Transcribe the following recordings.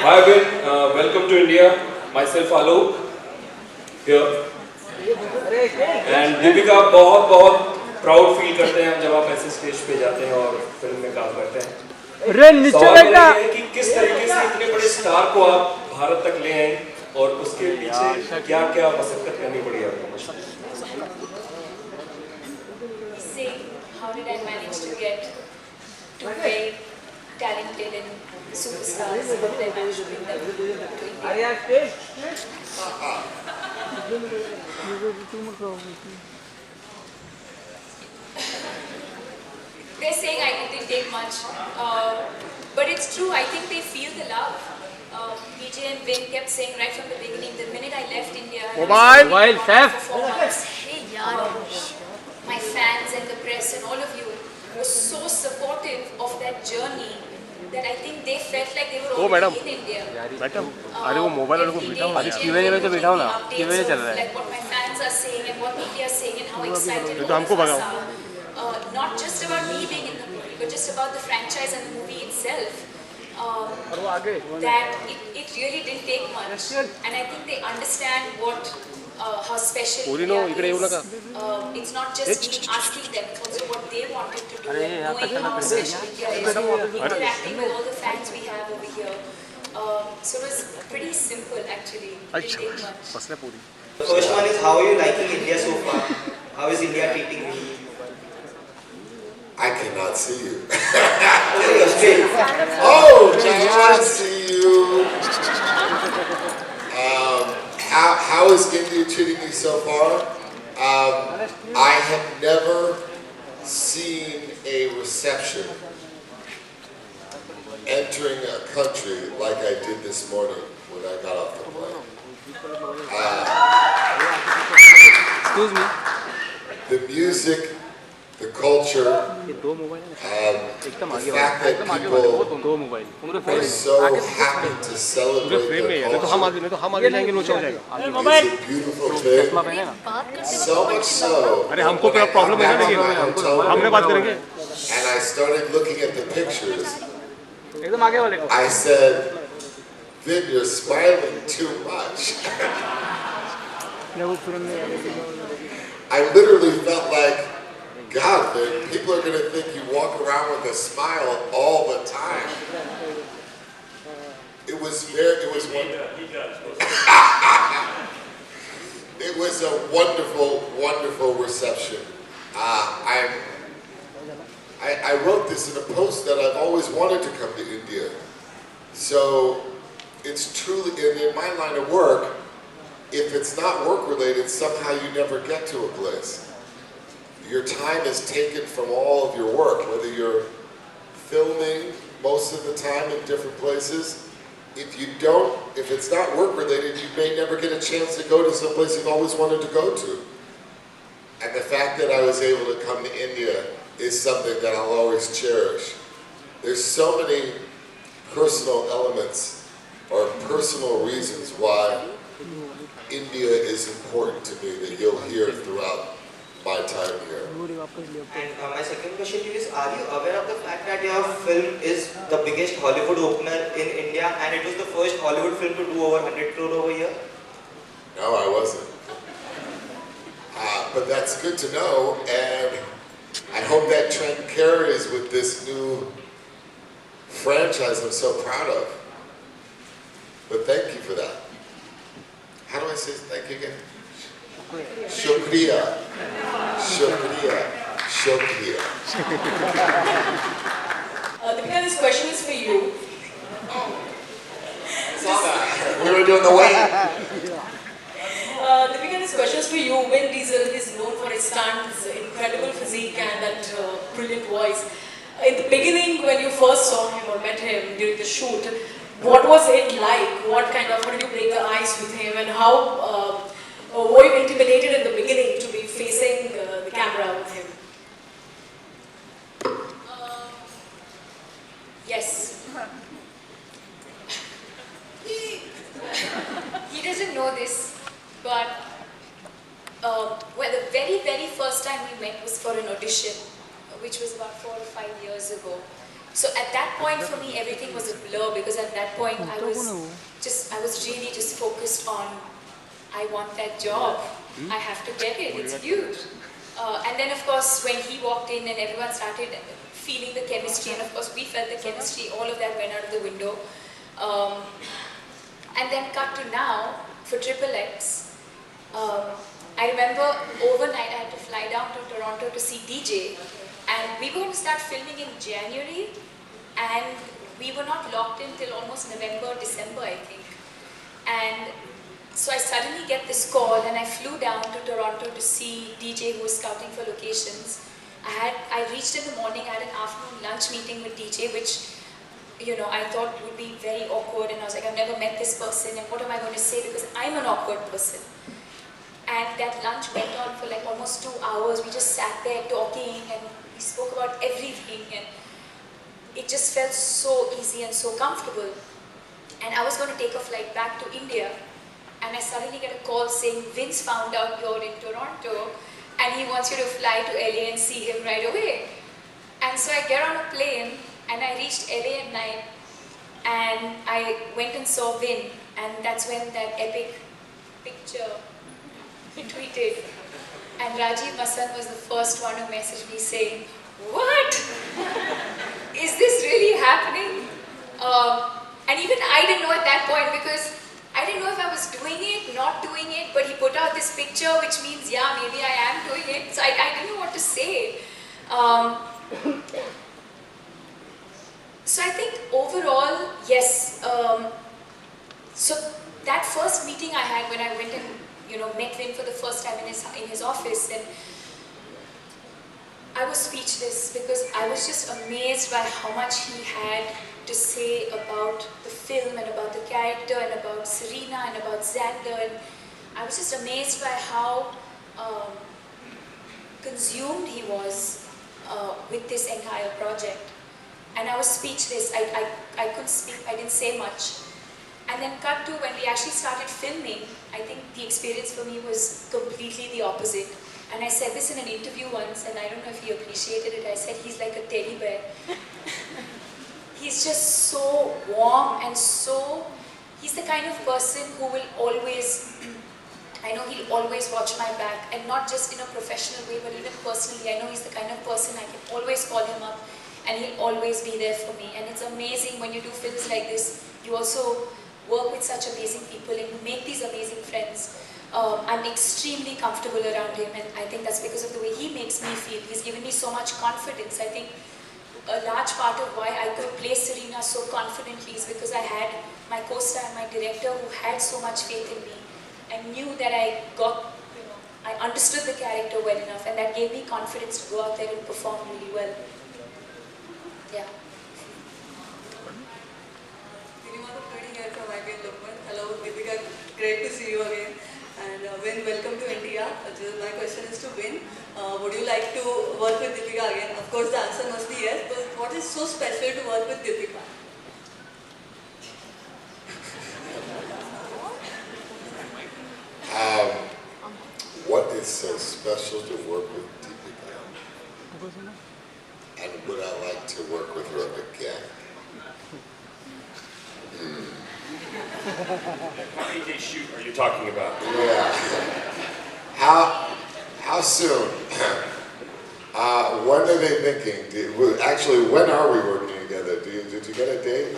Hi Vin, welcome to India. Myself Alok here. And Deepika बहुत बहुत proud feel करते हैं हम जब आप ऐसे स्टेज पे जाते हैं और फिल्म में काम करते हैं। सवाल मेरा ये है कि किस तरीके से इतने बड़े स्टार को आप भारत तक ले आए और उसके पीछे क्या क्या मशक्कत करनी पड़ी आपको? Say, how did I manage to get two very talented and superstars and then manage to bring them to India? They're saying I didn't take much, but it's true. I think they feel the love. BJ and Vin kept saying right from the beginning, the minute I left India, I was for 4 months. Hey, yaar, my fans and the press and all of you were so supportive of that journey that I think they felt like they were already in India. Madam अरे वो mobile वाले को बिठाओ ना, Q&A में तो बिठाओ ना, Q&A चल रहा है. Like what my fans are saying and what media is saying and how excited तो हमको all of us भगाओ. are. Not just about me being in the movie, but just about the franchise and the movie itself. That it really didn't take much, and I think they understand how special India is. It's not just me asking them; it's also what they wanted to do, knowing how special India is, interacting with all the fans we have over here. So it was pretty simple, actually. It didn't take much. The first one is, how are you liking India so far? How is India treating me? I cannot see you. Okay, you're straight. Oh, I see you. How is India treating you so far? I have never seen a reception entering a country like I did this morning when I got off the plane. Excuse me. The music, the culture, the fact that people are so happy to celebrate their culture is a beautiful thing. So much so, when I got back to my hotel room and I started looking at the pictures, I said, Vin, you're smiling too much. I literally felt like, God, Vin, people are going to think you walk around with a smile all the time. It was it was a wonderful, wonderful reception. I wrote this in a post that I've always wanted to come to India. So it's truly, in my line of work, if it's not work related, somehow you never get to a place. Your time is taken from all of your work, whether you're filming most of the time in different places. If it's not work related, you may never get a chance to go to some place you've always wanted to go to. And the fact that I was able to come to India is something that I'll always cherish. There's so many personal elements or personal reasons why India is important to me that you'll hear throughout my time here. And my second question to you is, are you aware of the fact that your film is the biggest Hollywood opener in India and it was the first Hollywood film to do over 100 crore over here? No, I wasn't. But that's good to know, and I hope that trend carries with this new franchise I'm so proud of. But thank you for that. How do I say thank you again? Shukriya. Shukriya. Shukriya. Depika, this question is for you. We were doing the wave. Depika, this question is for you. Vin Diesel is known for his stunts, incredible physique and that brilliant voice. In the beginning, when you first saw him or met him during the shoot, what was it like? How did you break the ice with him, and how were you intimidated in the beginning to be facing the camera with him? Yes. He doesn't know this, but the very, very first time we met was for an audition, which was about 4 or 5 years ago. So So at that point for me, everything was a blur, because at that point I was really just focused on, I want that job. I have to get it. It's huge. And then of course when he walked in and everyone started feeling the chemistry, and of course we felt the chemistry, all of that went out of the window. And then cut to now for XXX. I remember overnight I had to fly down to Toronto to see DJ, and we were going to start filming in January, and we were not locked in till almost November, December I think. And so I suddenly get this call, and I flew down to Toronto to see DJ, who was scouting for locations. I reached in the morning, I had an afternoon lunch meeting with DJ, which I thought would be very awkward, and I was like, I've never met this person, and what am I going to say, because I'm an awkward person. And that lunch went on for like almost 2 hours. We just sat there talking, and we spoke about everything, and it just felt so easy and so comfortable. And I was going to take a flight back to India, and I suddenly get a call saying, Vince found out you're in Toronto, and he wants you to fly to LA and see him right away. And so I get on a plane, and I reached LA at night, and I went and saw Vin, and that's when that epic picture tweeted. And Rajiv Masan was the first one who messaged me saying, what? Is this really happening? And even I didn't know at that point, because I didn't know if I was doing it, not doing it, but he put out this picture, which means, yeah, maybe I am doing it. So I didn't know what to say. So I think overall, yes. So that first meeting I had when I went and met Vin for the first time in his office, and I was speechless, because I was just amazed by how much he had to say about the film and about the character and about Serena and about Xander, and I was just amazed by how consumed he was with this entire project. And I was speechless. I couldn't speak, I didn't say much. And then cut to when we actually started filming, I think the experience for me was completely the opposite. And I said this in an interview once, and I don't know if he appreciated it. I said he's like a teddy bear. He's just so warm, and he's the kind of person who will always, I know he'll always watch my back, and not just in a professional way, but even personally. I know he's the kind of person I can always call him up, and he'll always be there for me. And it's amazing when you do films like this, you also work with such amazing people, and you make these amazing friends. I'm extremely comfortable around him, and I think that's because of the way he makes me feel. He's given me so much confidence. I think a large part of why I could play Serena so confidently is because I had my co-star, my director, who had so much faith in me and knew that I understood the character well enough, and that gave me confidence to go out there and perform really well. Yeah. Hello, Depika. Great to see you again. And Vin, welcome to India. My question is to Vin. Would you like to work with Depika again? Of course, the answer must be yes. But what is so special to work with Depika? What is so special to work with Depika? And would I like to work with her again? How many day shoot are you talking about? Yeah. How soon? When are they thinking? Actually, when are we working together? Did you get a date?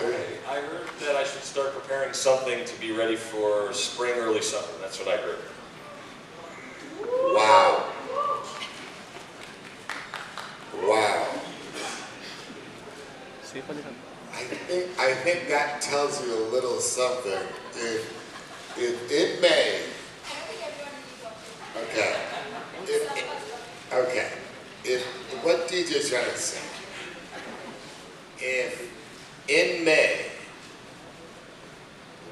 I heard that I should start preparing something to be ready for spring, early summer. That's what I heard. Wow. Wow. I think that tells you a little something. If in May, what DJ's trying to say, if in May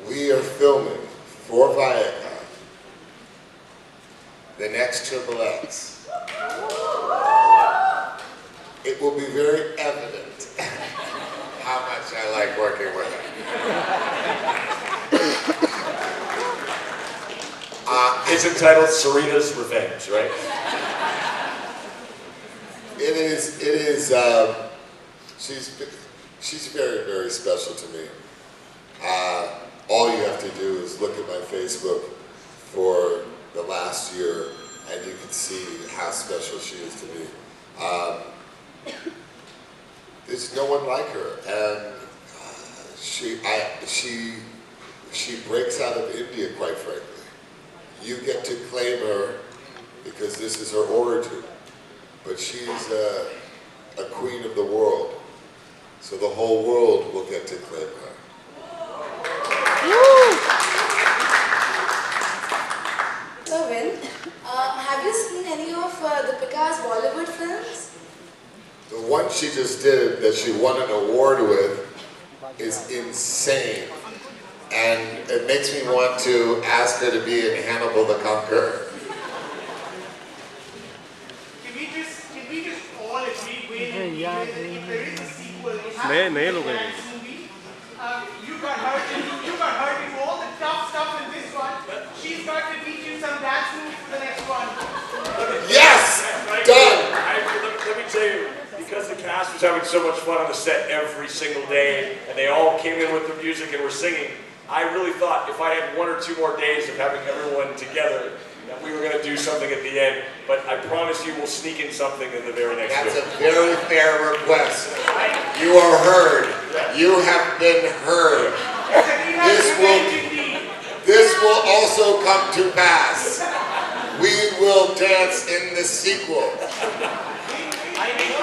we are filming for Viacom the next XXX, it will be very evident how much I like working with her. It's entitled Serena's Revenge, right? It is, she's very, very special to me. All you have to do is look at my Facebook for the last year, and you can see how special she is to me. There's no one like her, and she breaks out of India, quite frankly. You get to claim her because this is her origin, but she's a queen of the world, so the whole world will get to claim her. So Vin, have you seen any of Depika's Bollywood films? The one she just did that she won an award with is insane. And it makes me want to ask her to be in Hannibal the Conqueror. Can we just all agree, Wayne, if there is a sequel, it has नए to be नए a लोग हैं dance movie. You got hurt in all the tough stuff in this one. She's got to teach you some dance moves for the next one. Yes! Done! Let me tell you, because the cast was having so much fun on the set every single day, and they all came in with the music and were singing, I really thought if I had 1 or 2 more days of having everyone together, that we were going to do something at the end. But I promise you we'll sneak in something in the very next That's film. a very fair request. You are heard. You have been heard. This will also come to pass. We will dance in the sequel.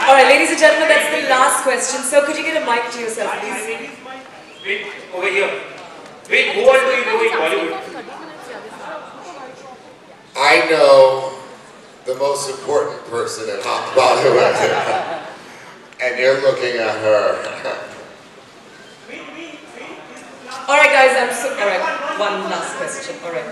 All right, ladies and gentlemen, that's the last question. So could you get a mic to yourself, please? Wait, over here. Wait, who are you doing Bollywood? I know the most important person in Bollywood, and you're looking at her. All right, guys, all right, one last question. All right.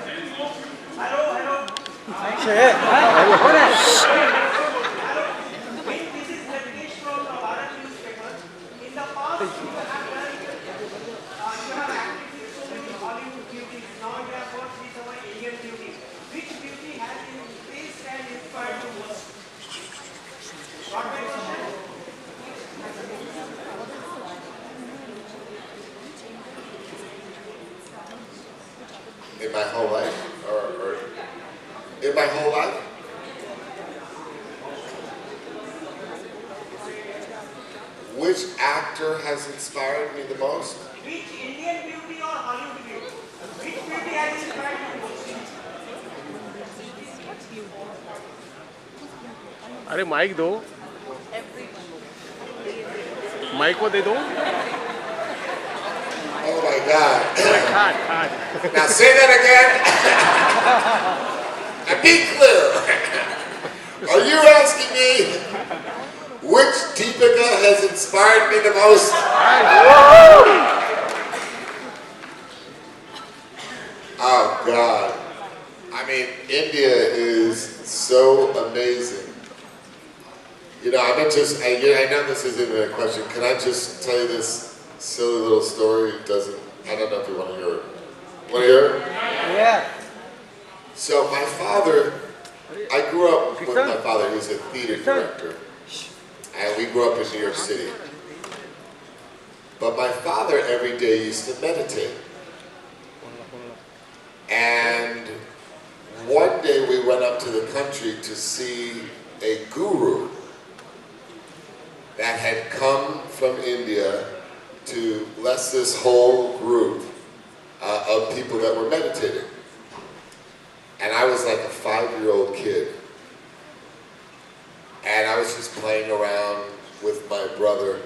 In my whole life, or in my whole life? Which actor has inspired me the most? Which Indian beauty or Hollywood beauty? Which beauty has inspired you most? अरे mic दो mic को दे दो Oh my God. खाट खाट Now say that again. And be clear. Are you asking me which Depika has inspired me the most? Oh God. I mean, India is so amazing. You know, I know this isn't a question. Can I just tell you this silly little story? I don't know if you want to hear it. Want to hear it? Yeah. So my father, I grew up with my father. He was a theater director. And we grew up in New York City. But my father every day used to meditate. And one day we went up to the country to see a guru that had come from India to bless this whole group of people that were meditating. And I was like a 5-year-old kid. And I was just playing around with my brother.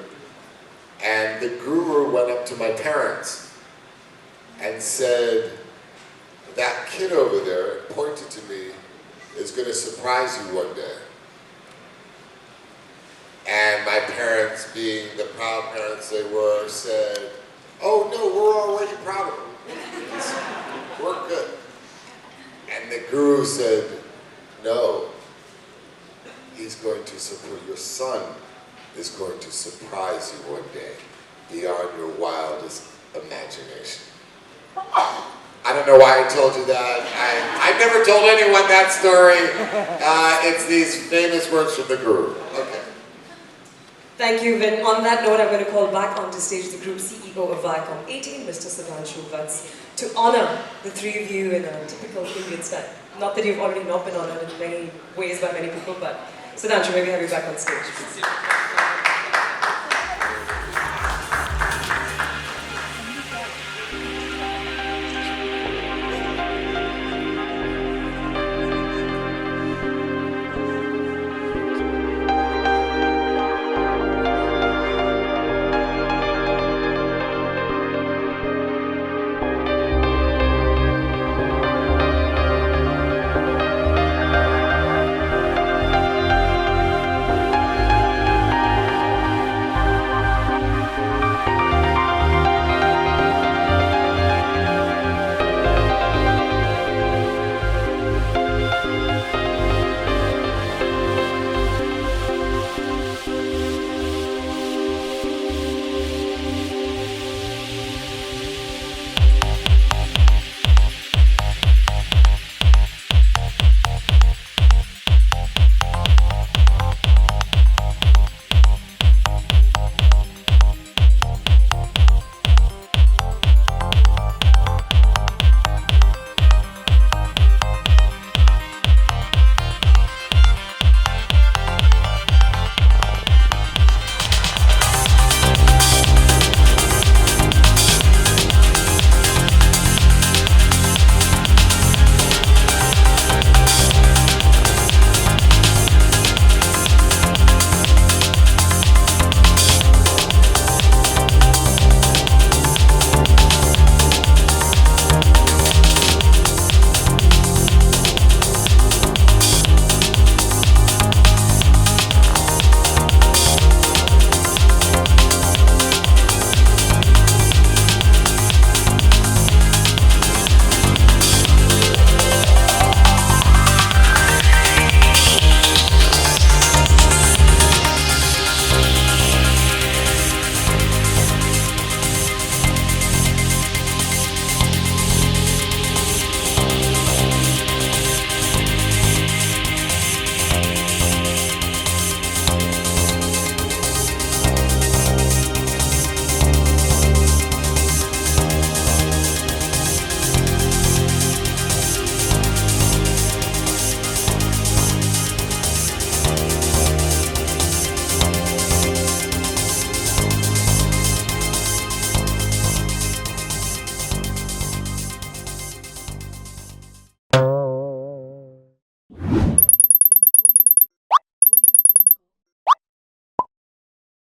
And the guru went up to my parents and said, that kid over there, pointed to me, is going to surprise you one day. And my parents, being the proud parents they were, said, oh no, we're already proud of him. We're good. And the guru said, no, your son is going to surprise you one day beyond your wildest imagination. I don't know why I told you that. I've never told anyone that story. It's these famous words from the guru. Okay. Thank you, Vin. On that note, I'm going to call back onto stage the group CEO of Viacom 18, Mr. Sudhanshu Vats, to honor the three of you in a typical Indian style. Not that you've already not been honored in many ways by many people, but Sudhanshu, maybe have you back on stage, please.